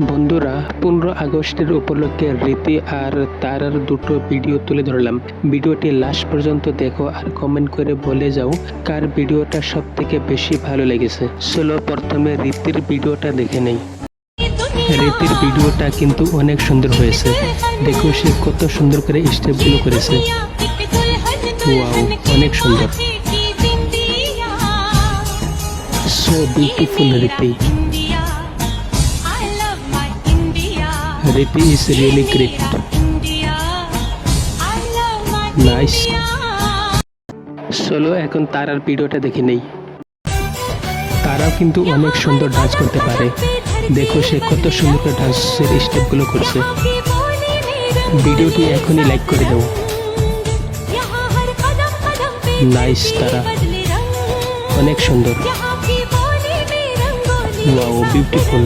বন্ধুরা 15 আগস্টের উপলক্ষে রীতি আর তারার দুটো ভিডিও তুলে ধরলাম। ভিডিওটি লাস্ট পর্যন্ত দেখো আর কমেন্ট করে বলে যাও কার ভিডিওটা সব থেকে বেশি ভালো লেগেছে। চলো প্রথমে রীতির ভিডিওটা দেখে নেই। রীতির ভিডিওটা কিন্তু অনেক সুন্দর হয়েছে। দেখো সে কত সুন্দর করে স্টেপগুলো করেছে। ওয়াও, অনেক সুন্দর। So beautiful Riti. Riti is really great. Nice. চলো এখন তারার ভিডিওটা দেখে নেই। তারাও কিন্তু অনেক সুন্দর ডান্স করতে পারে। দেখো সে কত সুন্দর করে ডান্সের স্টেপগুলো করছে। ভিডিওটি এখনই লাইক করে দাও। নাইস তারা, অনেক সুন্দর। Wow, beautiful.